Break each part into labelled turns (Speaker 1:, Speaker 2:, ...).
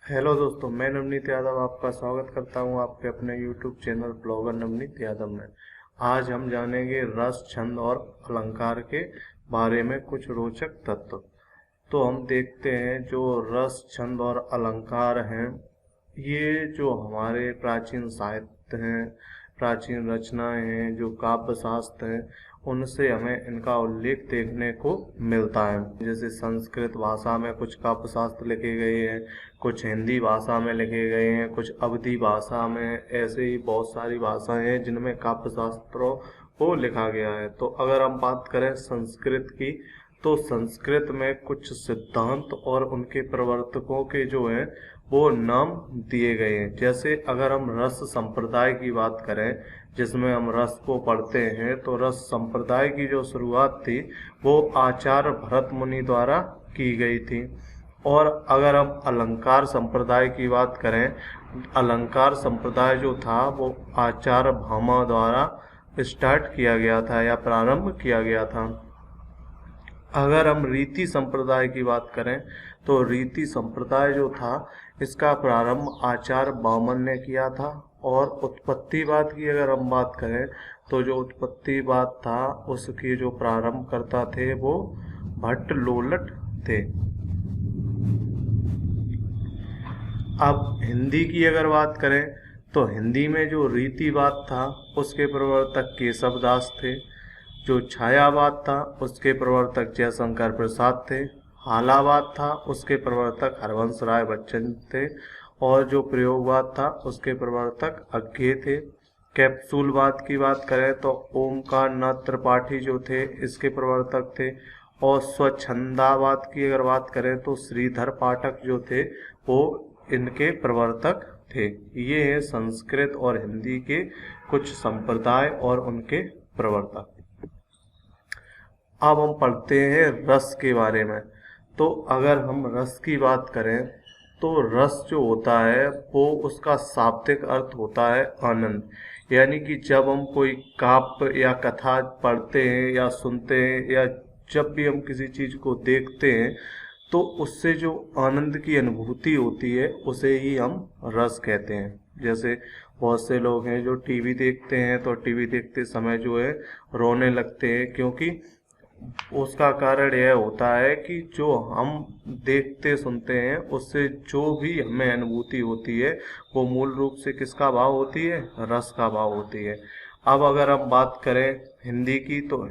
Speaker 1: Hello दोस्तों, मैं नवनीत यादव आपका स्वागत करता हूं आपके अपने YouTube channel blogger Navneet Yadav में। आज हम जानेंगे रस, छंद और अलंकार के बारे में कुछ रोचक तत्व। तो हम देखते हैं जो रस, छंद और अलंकार हैं, ये जो हमारे प्राचीन साहित्य हैं, प्राचीन रचनाएं हैं, जो काव्य शास्त्र हैं, उनसे हमें इनका उल्लेख देखने को मिलता है। जैसे संस्कृत भाषा में कुछ काव्य शास्त्र लिखे गए हैं, कुछ हिंदी भाषा में लिखे गए हैं, कुछ अवधी भाषा में, ऐसे ही बहुत सारी भाषाएं हैं जिनमें काव्य शास्त्रों को लिखा गया है। तो अगर हम बात करें संस्कृत की, तो संस्कृत में कुछ सिद्धांत और उनके प्रवर्तकों के जो हैं वो नाम दिए गए हैं। जैसे अगर हम रस संप्रदाय की बात करें, जिसमें हम रस को पढ़ते हैं, तो रस संप्रदाय की जो शुरुआत थी वो आचार्य भरत मुनि द्वारा की गई थी। और अगर हम अलंकार संप्रदाय की बात करें, अलंकार संप्रदाय जो था वो आचार्य भामा द्वारा स्टार्ट किया गया था या प्रारंभ किया गया था। अगर हम रीति संप्रदाय की बात करें, तो रीति संप्रदाय जो था इसका प्रारंभ आचार्य वामन ने किया था। और उत्पत्तिवाद की अगर हम बात करें, तो जो उत्पत्तिवाद था उसके जो प्रारंभ करता थे वो भट्ट लोलट थे। अब हिंदी की अगर बात करें, तो हिंदी में जो रीतिवाद था उसके प्रवर्तक केशवदास थे। जो छायावाद था उसके प्रवर्तक जयशंकर प्रसाद थे। हालावाद था उसके प्रवर्तक हरवंश राय बच्चन थे। और जो प्रयोगवाद था उसके प्रवर्तक अज्ञे थे। कैप्सूलवाद की बात करें तो ओमकार नाथ त्रिपाठी जो थे इसके प्रवर्तक थे। और स्वच्छंदावाद की अगर बात करें तो श्रीधर पाठक जो थे वो इनके प्रवर्तक थे। ये है संस्कृत और हिंदी के कुछ संप्रदाय और उनके प्रवर्तक। अब हम पढ़ते हैं रस के बारे में। तो अगर हम रस की बात करें, तो रस जो होता है वो उसका शाब्दिक अर्थ होता है आनंद। यानी कि जब हम कोई काव्य या कथा पढ़ते हैं या सुनते हैं, या जब भी हम किसी चीज़ को देखते हैं, तो उससे जो आनंद की अनुभूति होती है उसे ही हम रस कहते हैं। जैसे बहुत से लोग हैं जो टीवी देखते हैं, तो टीवी देखते समय जो है रोने लगते हैं, क्योंकि उसका कारण यह होता है कि जो हम देखते सुनते हैं उससे जो भी हमें अनुभूति होती है वो मूल रूप से किसका भाव होती है? रस का भाव होती है। अब अगर हम बात करें हिंदी की, तो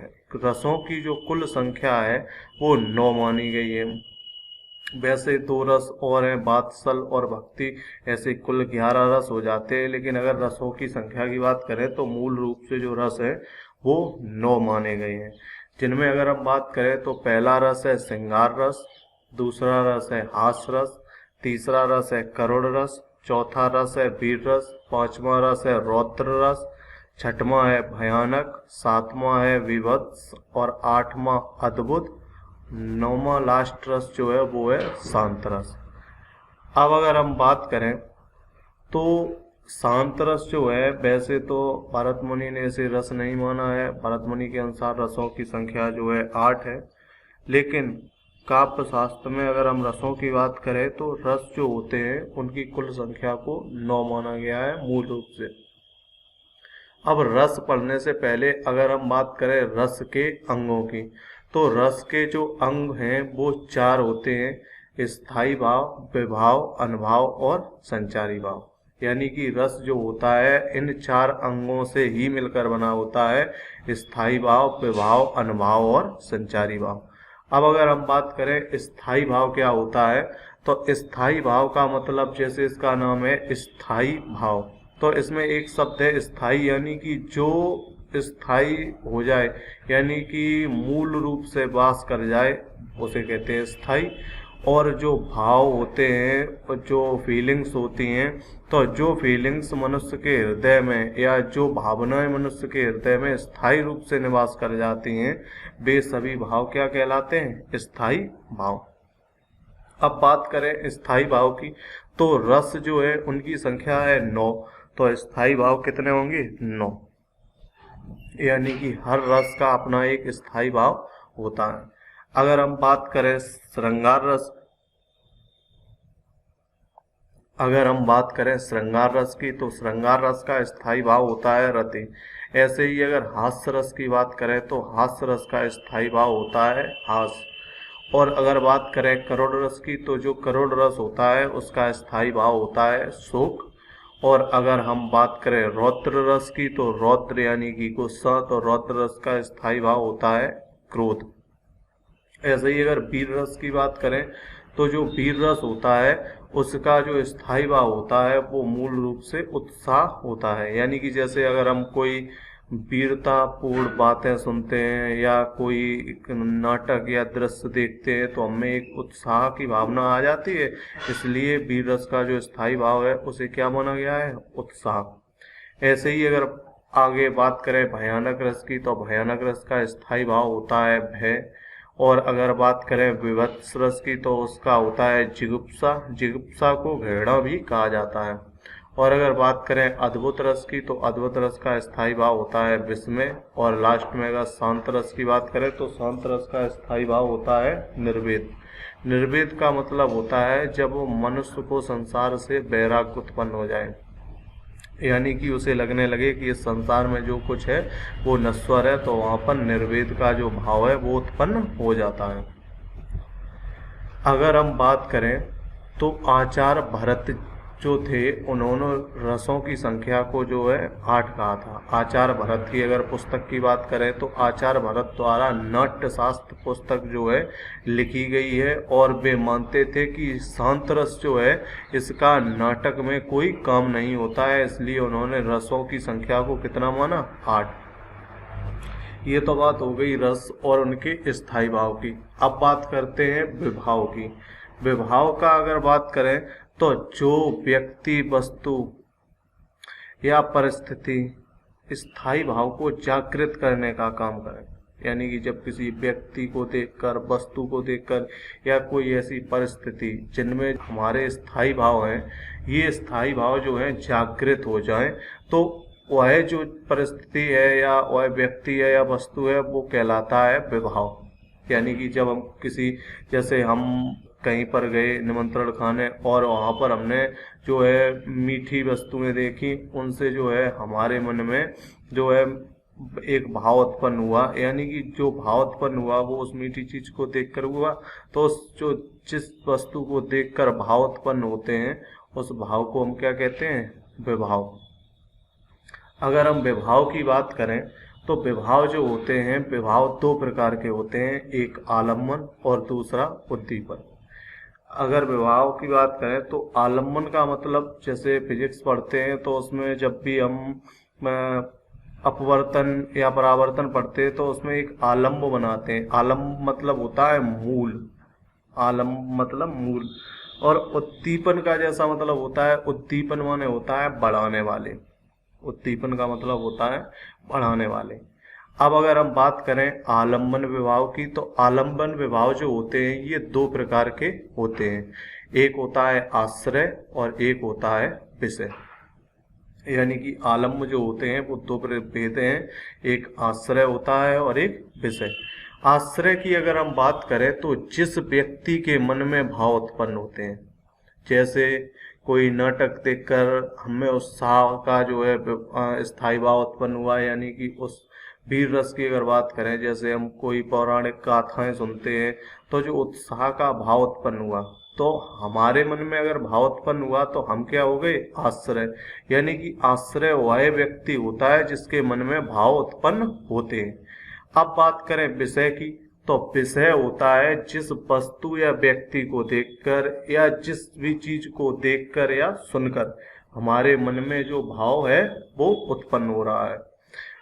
Speaker 1: रसों की जो कुल संख्या है वो 9 मानी गई है। वैसे 2 रस और हैं, वात्सल और भक्ति, ऐसे कुल 11 रस हो जाते हैं। लेकिन अगर रसों की संख्या की बात करें तो मूल रूप से जो रस है वो 9 माने गए हैं। जिनमें अगर हम बात करें तो पहला रस है श्रृंगार रस, दूसरा रस है हास रस, तीसरा रस है करुण रस, चौथा रस है वीर रस, पांचवा रस है रौद्र रस, छठवां है भयानक, सातवां है विभत्स और आठवां अद्भुत, नौवां लास्ट रस जो है वो है शांत रस। अब अगर हम बात करें तो शांत रस जो है, वैसे तो भरत मुनि ने इसे रस नहीं माना है। भरत मुनि के अनुसार रसों की संख्या जो है 8 है। लेकिन काव्य शास्त्र में अगर हम रसों की बात करें तो रस जो होते हैं उनकी कुल संख्या को 9 माना गया है मूल रूप से। अब रस पढ़ने से पहले अगर हम बात करें रस के अंगों की, तो रस के जो अंग हैं वो 4 होते हैं: स्थायी भाव, विभाव, अनुभाव और संचारी भाव। यानी कि रस जो होता है इन 4 अंगों से ही मिलकर बना होता है: स्थायी भाव, विभाव, अनुभाव और संचारी भाव। अब अगर हम बात करें स्थायी भाव क्या होता है, तो स्थायी भाव का मतलब जैसे इसका नाम है स्थायी भाव, तो इसमें एक शब्द है स्थायी, यानी कि जो स्थायी हो जाए, यानी कि मूल रूप से वास कर जाए, उसे कहते हैं स्थायी। और जो भाव होते हैं, जो फीलिंग्स होती हैं, तो जो फीलिंग्स मनुष्य के हृदय में या जो भावनाएं मनुष्य के हृदय में स्थायी रूप से निवास कर जाती हैं, वे सभी भाव क्या कहलाते हैं? स्थायी भाव। अब बात करें स्थायी भाव की, तो रस जो है उनकी संख्या है 9। तो स्थायी भाव कितने होंगे? 9। यानी कि हर रस का अपना एक स्थायी भाव होता है। अगर हम बात करें श्रृंगार रस, अगर हम बात करें श्रृंगार रस की, तो श्रृंगार रस का स्थायी भाव होता है रति। ऐसे ही अगर हास्य रस की बात करें तो हास्य रस का स्थायी भाव होता है हास। और अगर बात करें करुण रस की, तो जो करुण रस होता है उसका स्थायी भाव होता है शोक। और अगर हम बात करें रौद्र रस की, तो रौद्र यानी कि गुस्सा, तो रौद्र रस का स्थायी भाव होता है क्रोध। ऐसे ही अगर वीर रस की बात करें, तो जो वीर रस होता है उसका जो स्थायी भाव होता है वो मूल रूप से उत्साह होता है। यानी कि जैसे अगर हम कोई वीरतापूर्ण बातें सुनते हैं या कोई एक नाटक या दृश्य देखते हैं तो हमें एक उत्साह की भावना आ जाती है, इसलिए वीर रस का जो स्थायी भाव है उसे क्या माना गया है, उत्साह। ऐसे ही अगर आगे बात करें भयानक रस की, तो भयानक रस का स्थायी भाव होता है भय। और अगर बात करें विभत्स रस की, तो उसका होता है जिगुप्सा। जिगुप्सा को घृणा भी कहा जाता है। और अगर बात करें अद्भुत रस की, तो अद्भुत रस का स्थायी भाव होता है विस्मय। और लास्ट में अगर शांत रस की बात करें, तो शांत रस का स्थायी भाव होता है निर्वेद। निर्वेद का मतलब होता है जब वो मनुष्य को संसार से वैराग्य उत्पन्न हो जाए, यानी कि उसे लगने लगे कि इस संसार में जो कुछ है वो नश्वर है, तो वहाँ पर निर्वेद का जो भाव है वो उत्पन्न हो जाता है। अगर हम बात करें तो आचार्य भरत जो थे उन्होंने रसों की संख्या को जो है 8 कहा था। आचार्य भरत की अगर पुस्तक की बात करें तो आचार्य भरत द्वारा नाट्य शास्त्र पुस्तक जो है लिखी गई है, और वे मानते थे कि शांत रस जो है इसका नाटक में कोई काम नहीं होता है, इसलिए उन्होंने रसों की संख्या को कितना माना, 8। ये तो बात हो गई रस और उनके स्थायी भाव की। अब बात करते हैं विभाव की। विभाव का अगर बात करें तो जो व्यक्ति वस्तु या परिस्थिति स्थायी भाव को जागृत करने का काम करे, यानी कि जब किसी व्यक्ति को देखकर, वस्तु को देखकर या कोई ऐसी परिस्थिति जिनमें हमारे स्थायी भाव हैं, ये स्थायी भाव जो है जागृत हो जाए, तो वह जो परिस्थिति है या वह व्यक्ति है या वस्तु है वो कहलाता है विभाव। यानी कि जब हम किसी, जैसे हम कहीं पर गए निमंत्रण खाने और वहाँ पर हमने जो है मीठी वस्तुएं देखी, उनसे जो है हमारे मन में जो है एक भाव उत्पन्न हुआ, यानी कि जो भाव उत्पन्न हुआ वो उस मीठी चीज को देखकर हुआ। तो उस जो जिस वस्तु को देखकर भाव उत्पन्न होते हैं उस भाव को हम क्या कहते हैं, विभाव। अगर हम विभाव की बात करें तो विभाव जो होते हैं, विभाव 2 प्रकार के होते हैं, एक आलम्बन और दूसरा उद्दीपन। अगर विभाव की बात करें तो आलम्बन का मतलब, जैसे फिजिक्स पढ़ते हैं तो उसमें जब भी हम अपवर्तन या परावर्तन पढ़ते हैं तो उसमें एक आलम्ब बनाते हैं। आलम्ब मतलब होता है मूल, आलम्ब मतलब मूल। और उद्दीपन का जैसा मतलब होता है, उद्दीपन माने होता है बढ़ाने वाले, उद्दीपन का मतलब होता है बढ़ाने वाले। अब अगर हम बात करें आलम्बन विभाव की, तो आलम्बन विभाव जो होते हैं ये 2 प्रकार के होते हैं, एक होता है आश्रय और एक होता है विषय। यानी कि आलम्ब जो होते हैं वो 2 भेद हैं, एक आश्रय होता है और एक विषय। आश्रय की अगर हम बात करें तो जिस व्यक्ति के मन में भाव उत्पन्न होते हैं, जैसे कोई नाटक देखकर हमें उत्साह का जो है स्थायी भाव उत्पन्न हुआ, यानी कि उस वीर रस की अगर बात करें, जैसे हम कोई पौराणिक गाथाएं सुनते हैं तो जो उत्साह का भाव उत्पन्न हुआ, तो हमारे मन में अगर भाव उत्पन्न हुआ तो हम क्या हो गए, आश्रय। यानी कि आश्रय वह व्यक्ति होता है जिसके मन में भाव उत्पन्न होते हैं। अब बात करें विषय की, तो विषय होता है जिस वस्तु या व्यक्ति को देखकर या जिस भी चीज को देखकर या सुनकर हमारे मन में जो भाव है वो उत्पन्न हो रहा है।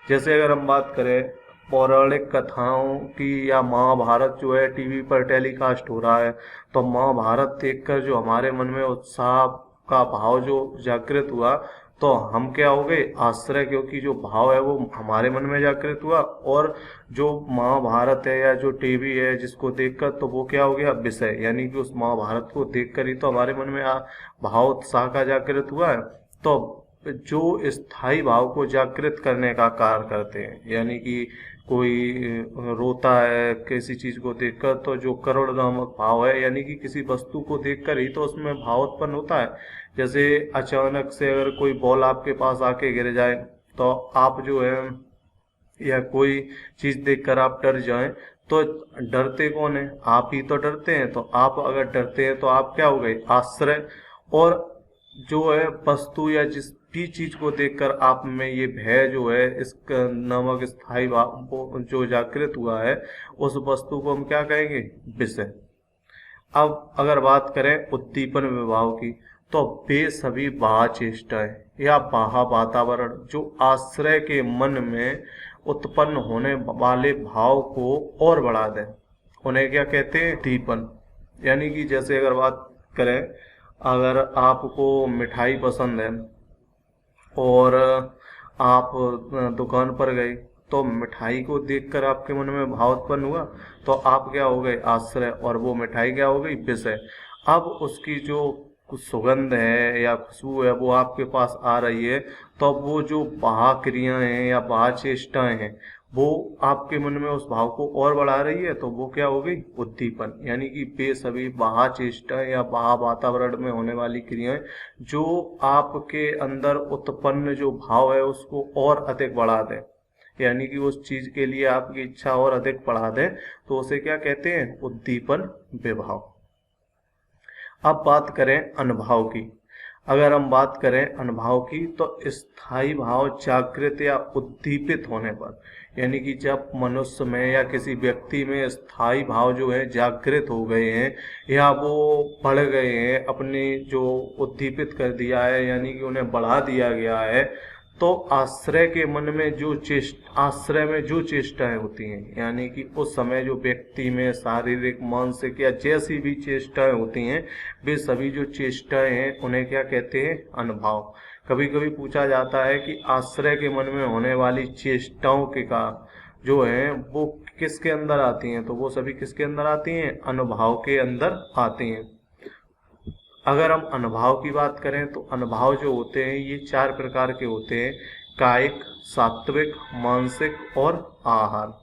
Speaker 1: जैसे अगर हम बात करें पौराणिक कथाओं की, या महाभारत जो है टीवी पर टेलीकास्ट हो रहा है, तो महाभारत देखकर जो हमारे मन में उत्साह का भाव जो जागृत हुआ, तो हम क्या हो गए, आश्रय, क्योंकि जो भाव है वो हमारे मन में जागृत हुआ। और जो महाभारत है या जो टीवी है जिसको देखकर, तो वो क्या हो गया, विषय। यानी कि उस महाभारत को देखकर ही तो हमारे मन में भाव उत्साह का जागृत हुआ है। तो जो स्थायी भाव को जागृत करने का कार्य करते हैं, यानी कि कोई रोता है किसी चीज को देखकर, तो जो करुण नामक भाव है, यानी कि किसी वस्तु को देखकर ही तो उसमें भाव उत्पन्न होता है। जैसे अचानक से अगर कोई बॉल आपके पास आके गिर जाए तो आप जो है, या कोई चीज देखकर आप डर जाएं, तो डरते कौन है? आप ही तो डरते हैं। तो आप अगर डरते हैं तो आप क्या हो गए? आश्रय। और जो है वस्तु या जिस भी चीज को देखकर आप में ये भय जो है, इस नामक स्थायी भाव वो जो जागृत हुआ है, उस वस्तु को हम क्या कहेंगे? विषय। अब अगर बात करें उद्दीपन विभाव की, तो वे सभी बाह्य चेष्टाएं या बाह्य वातावरण जो आश्रय के मन में उत्पन्न होने वाले भाव को और बढ़ा दें, उन्हें क्या कहते हैं? उद्दीपन। यानी कि जैसे अगर बात करें, अगर आपको मिठाई पसंद है और आप दुकान पर गए, तो मिठाई को देखकर आपके मन में भाव उत्पन्न हुआ, तो आप क्या हो गए? आश्रय। और वो मिठाई क्या हो गई? विषय। अब उसकी जो सुगंध है या खुशबू है वो आपके पास आ रही है, तो अब वो जो बाह्य क्रियाएं हैं या बाह्य चेष्टाएं हैं, वो आपके मन में उस भाव को और बढ़ा रही है, तो वो क्या हो गई? उद्दीपन। यानी कि वे सभी बाह्य चेष्टाएं या बाह्य वातावरण में होने वाली क्रियाएं जो आपके अंदर उत्पन्न जो भाव है उसको और अधिक बढ़ा दें, यानी कि उस चीज के लिए आपकी इच्छा और अधिक बढ़ा दें, तो उसे क्या कहते हैं? उद्दीपन विभाव। अब बात करें अनुभाव की। अगर हम बात करें अनुभाव की, तो स्थायी भाव जागृत या उद्दीपित होने पर, यानी कि जब मनुष्य में या किसी व्यक्ति में स्थायी भाव जो है जागृत हो गए हैं या वो बढ़ गए हैं, अपने जो उद्दीपित कर दिया है, यानी कि उन्हें बढ़ा दिया गया है, तो आश्रय के मन में जो आश्रय में जो चेष्टाएं होती हैं, यानी कि उस समय जो व्यक्ति में शारीरिक मानसिक या जैसी भी चेष्टाएं होती हैं, वे सभी जो चेष्टाएं हैं उन्हें क्या कहते हैं? अनुभाव। कभी कभी पूछा जाता है कि आश्रय के मन में होने वाली चेष्टाओं के का जो है वो किसके अंदर आती हैं, तो वो सभी किसके अंदर आती हैं? अनुभाव के अंदर आती हैं। अगर हम अनुभाव की बात करें, तो अनुभाव जो होते हैं ये 4 प्रकार के होते हैं: कायिक, सात्विक, मानसिक और आहार।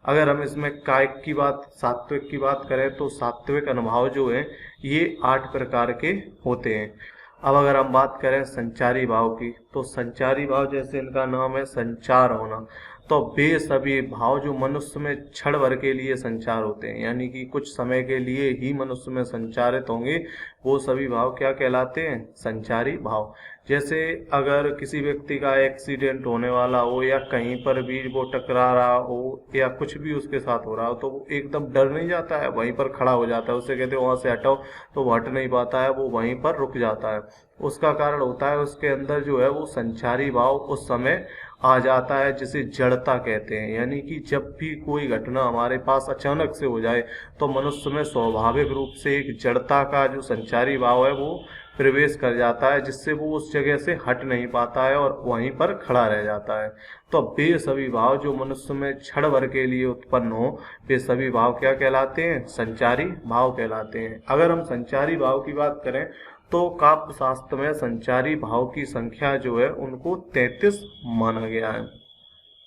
Speaker 1: अगर हम इसमें कायिक की बात, सात्विक की बात करें, तो सात्विक अनुभाव जो है ये 8 प्रकार के होते हैं। अब अगर हम बात करें संचारी भाव की, तो संचारी भाव जैसे इनका नाम है संचार होना, तो वे सभी भाव जो मनुष्य में क्षण भर के लिए संचार होते हैं, यानी कि कुछ समय के लिए ही मनुष्य में संचारित होंगे, वो सभी भाव क्या कहलाते हैं? संचारी भाव। जैसे अगर किसी व्यक्ति का एक्सीडेंट होने वाला हो या कहीं पर भी वो टकरा रहा हो या कुछ भी उसके साथ हो रहा हो, तो वो एकदम डर नहीं जाता है, वहीं पर खड़ा हो जाता है। उससे कहते हैं वहां से हटाओ, तो वो हट नहीं पाता है, वो वहीं पर रुक जाता है। उसका कारण होता है उसके अंदर जो है वो संचारी भाव उस समय आ जाता है, जिसे जड़ता कहते हैं। यानी कि जब भी कोई घटना हमारे पास अचानक से हो जाए, तो मनुष्य में स्वाभाविक रूप से एक जड़ता का जो संचारी भाव है वो प्रवेश कर जाता है, जिससे वो उस जगह से हट नहीं पाता है और वहीं पर खड़ा रह जाता है। तो वे सभी भाव जो मनुष्य में क्षण भर के लिए उत्पन्न हो, वे सभी भाव क्या कहलाते हैं? संचारी भाव कहलाते हैं। अगर हम संचारी भाव की बात करें, तो काव्य शास्त्र में संचारी भाव की संख्या जो है उनको 33 माना गया है।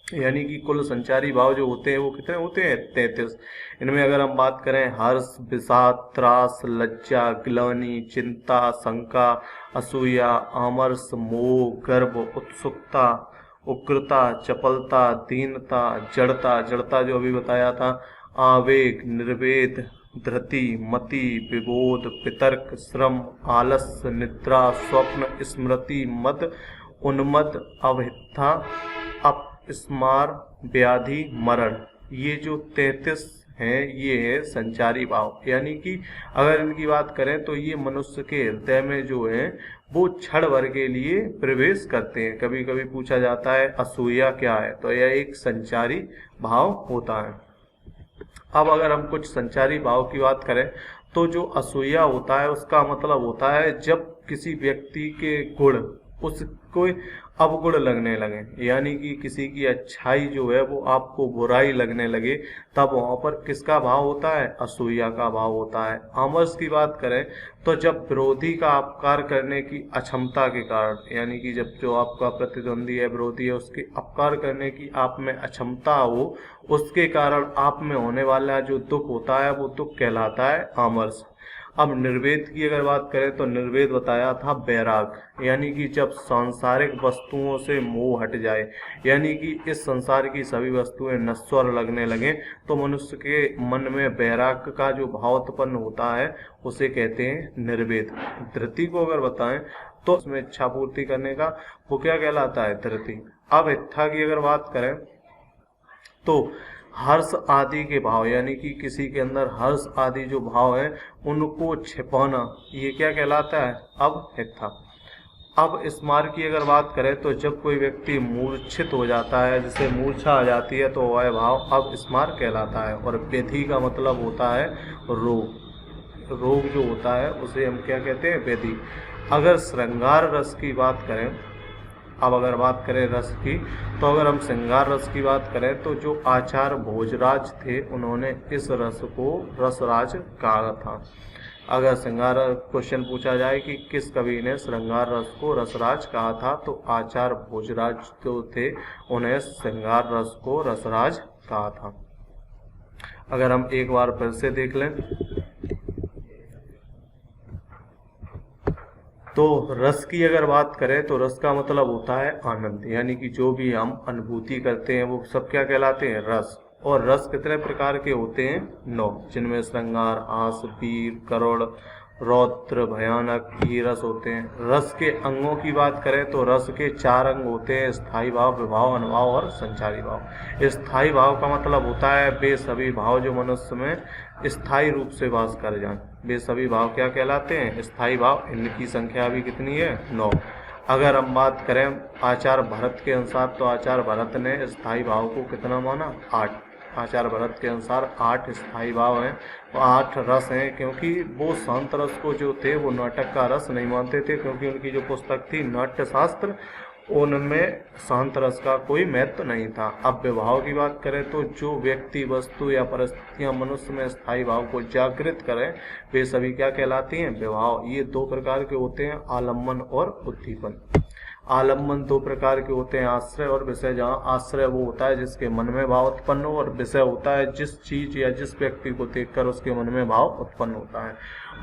Speaker 1: यानी कि कुल संचारी भाव जो होते हैं वो कितने होते हैं? 33। इनमें अगर हम बात करें, हर्ष, विषाद, त्रास, लज्जा, ग्लानि, चिंता, शंका, असूया, आमर्ष, मोह, गर्व, उत्सुकता, उग्रता, चपलता, दीनता, जड़ता, जड़ता जो अभी बताया था, आवेग, निर्वेद, धृति, मति, विबोध, वितर्क, श्रम, आलस्य, निद्रा, स्वप्न, स्मृति, मद, उन्मद, अवहिता, अपस्मार, व्याधि, मरण। ये जो 33 हैं ये है संचारी भाव। यानी कि अगर इनकी बात करें तो ये मनुष्य के हृदय में जो है वो क्षण भर के लिए प्रवेश करते हैं। कभी कभी पूछा जाता है असूया क्या है, तो यह एक संचारी भाव होता है। अब अगर हम कुछ संचारी भाव की बात करें, तो जो असूया होता है उसका मतलब होता है जब किसी व्यक्ति के गुण उसको अवगुण लगने लगे, यानी कि किसी की अच्छाई जो है वो आपको बुराई लगने लगे, तब वहां पर किसका भाव होता है? असूया का भाव होता है। आमर्ष की बात करें तो जब विरोधी का अपकार करने की अक्षमता के कारण, यानी कि जब जो आपका प्रतिद्वंदी है, विरोधी है, उसके अपकार करने की आप में अक्षमता हो, उसके कारण आप में होने वाला जो दुख होता है वो दुख कहलाता है आमर्ष। अब निर्वेद की अगर बात करें तो निर्वेद बताया था वैराग, यानी कि जब सांसारिक वस्तुओं से मोह हट जाए, यानी कि इस संसार की सभी वस्तुएं नश्वर लगने लगे, तो मनुष्य के मन में वैराग का जो भाव उत्पन्न होता है उसे कहते हैं निर्वेद। धृति को अगर बताएं तो उसमें इच्छा पूर्ति करने का वो क्या कहलाता है? धृति। अब इत्था की अगर बात करें तो हर्ष आदि के भाव, यानी कि किसी के अंदर हर्ष आदि जो भाव है उनको छिपाना, ये क्या कहलाता है? अब इत्था। अब स्मार की अगर बात करें तो जब कोई व्यक्ति मूर्छित हो जाता है, जिसे मूर्छा आ जाती है, तो वह भाव अब स्मार कहलाता है। और व्याधि का मतलब होता है रोग। रोग जो होता है उसे हम क्या कहते हैं? व्याधि। अगर श्रृंगार रस की बात करें, अब अगर बात करें रस की, तो अगर हम श्रृंगार रस की बात करें तो जो आचार्य भोजराज थे उन्होंने इस रस को रसराज कहा था। अगर श्रृंगार क्वेश्चन पूछा जाए कि किस कवि ने श्रृंगार रस को रसराज कहा था, तो आचार्य भोजराज जो थे उन्हें श्रृंगार रस को रसराज कहा था। अगर हम एक बार फिर से देख लें तो रस की अगर बात करें तो रस का मतलब होता है आनंद, यानी कि जो भी हम अनुभूति करते हैं वो सब क्या कहलाते हैं? रस। और रस कितने प्रकार के होते हैं? 9, जिनमें श्रृंगार, हास, वीर, करुण, रौद्र, भयानक, ये रस होते हैं। रस के अंगों की बात करें तो रस के 4 अंग होते हैं: स्थायी भाव, विभाव, अनुभाव और संचारी भाव। स्थायी भाव का मतलब होता है वे सभी भाव जो मनुष्य में स्थायी रूप से वास कर जाएं। वे सभी भाव क्या कहलाते हैं? स्थायी भाव। इनकी संख्या भी कितनी है? 9। अगर हम बात करें आचार्य भरत के अनुसार, तो आचार्य भरत ने स्थायी भाव को कितना माना? 8। आचार्य भरत के अनुसार 8 स्थायी भाव हैं, 8 रस हैं, क्योंकि वो शांत रस को जो थे वो नाटक का रस नहीं मानते थे, क्योंकि उनकी जो पुस्तक थी नाट्य शास्त्र, उनमें शांत रस का कोई महत्व नहीं था। अब विभाव की बात करें तो जो व्यक्ति, वस्तु या परिस्थितियां मनुष्य में स्थायी भाव को जागृत करें वे सभी क्या कहलाती हैं? विभाव। ये 2 प्रकार के होते हैं, आलम्बन और उद्दीपन। आलम्बन 2 प्रकार के होते हैं, आश्रय और विषय। जहाँ आश्रय वो होता है जिसके मन में भाव उत्पन्न हो, और विषय होता है जिस चीज या जिस व्यक्ति को देखकर उसके मन में भाव उत्पन्न होता है।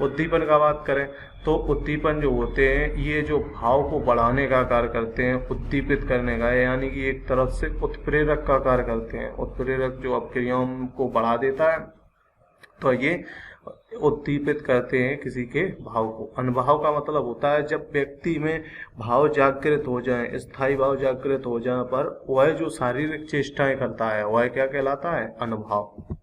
Speaker 1: उद्दीपन का बात करें तो उद्दीपन जो होते हैं ये जो भाव को बढ़ाने का कार्य करते हैं, उद्दीपित करने का, यानी कि एक तरफ से उत्प्रेरक का कार्य करते हैं। उत्प्रेरक जो क्रियाओं को बढ़ा देता है, तो ये उद्दीपित करते हैं किसी के भाव को। अनुभाव का मतलब होता है जब व्यक्ति में भाव जागृत हो जाए, स्थायी भाव जागृत हो जाए पर वह जो शारीरिक चेष्टाएं करता है वह क्या कहलाता है? अनुभाव।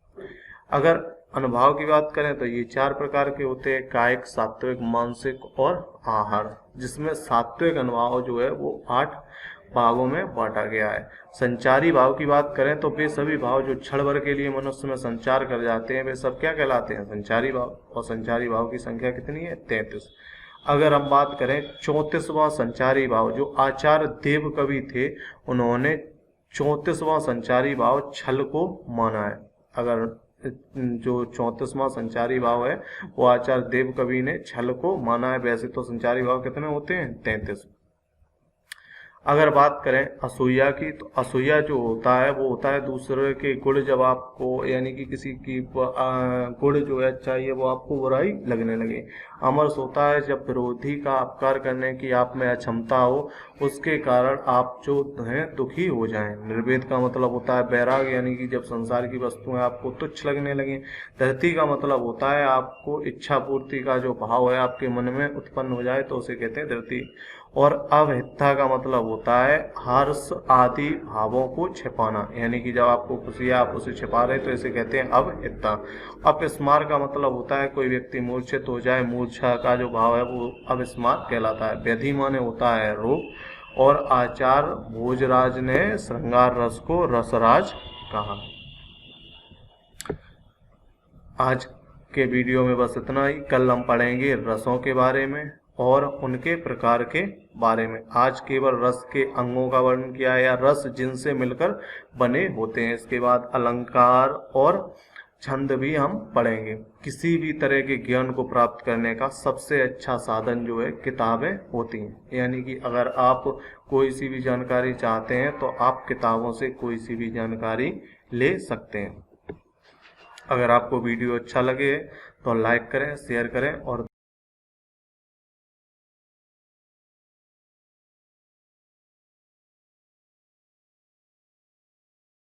Speaker 1: अगर अनुभाव की बात करें तो ये 4 प्रकार के होते हैं: कायिक, सात्विक, मानसिक और आहार, जिसमें सात्विक अनुभाव जो है वो 8 भागों में बांटा गया है। संचारी भाव की बात करें तो वे सभी भाव जो क्षण भर के लिए मनुष्य में संचार कर जाते हैं वे सब क्या कहलाते हैं? संचारी भाव। और संचारी भाव की संख्या कितनी है? 33। अगर हम बात करें 34वां संचारी भाव, जो आचार्य देव कवि थे उन्होंने 34वां संचारी भाव छल को माना है। अगर जो 34वां संचारी भाव है वो आचार्य देव कवि ने छल को माना है। वैसे तो संचारी भाव कितने होते हैं? 33। अगर बात करें असूया की, तो असूया जो होता है वो होता है दूसरे के गुण जब आपको, यानी कि किसी की गुण जो है अच्छा है वो आपको बुराई लगने लगे। अमरस होता है जब विरोधी का अपकार करने की आप में अक्षमता हो, उसके कारण आप जो हैं दुखी हो जाएं। निर्वेद का मतलब होता है बैराग, यानी कि जब संसार की वस्तुएं आपको तुच्छ लगने लगे। धरती का मतलब होता है आपको इच्छा पूर्ति का जो भाव है आपके मन में उत्पन्न हो जाए तो उसे कहते हैं धरती। और अवहिता का मतलब होता है हर्ष आदि भावों को छिपाना, यानी कि जब आपको खुशी है आप उसे छिपा रहे तो इसे कहते हैं अवहिता। अपस्मार का मतलब होता है कोई व्यक्ति मूर्छित हो जाए, मूर्छा का जो भाव है वो अपस्मार कहलाता है। व्याधि माने होता है रोग। और आचार्य भोजराज ने श्रृंगार रस को रसराज कहा। आज के वीडियो में बस इतना ही। कल हम पढ़ेंगे रसों के बारे में और उनके प्रकार के बारे में। आज केवल रस के अंगों का वर्णन किया है या रस जिनसे मिलकर बने होते हैं। इसके बाद अलंकार और छंद भी हम पढ़ेंगे। किसी भी तरह के ज्ञान को प्राप्त करने का सबसे अच्छा साधन जो है किताबें होती हैं। यानी कि अगर आप कोई सी भी जानकारी चाहते हैं तो आप किताबों से कोई सी भी जानकारी ले सकते हैं। अगर आपको वीडियो अच्छा लगे तो लाइक करें, शेयर करें और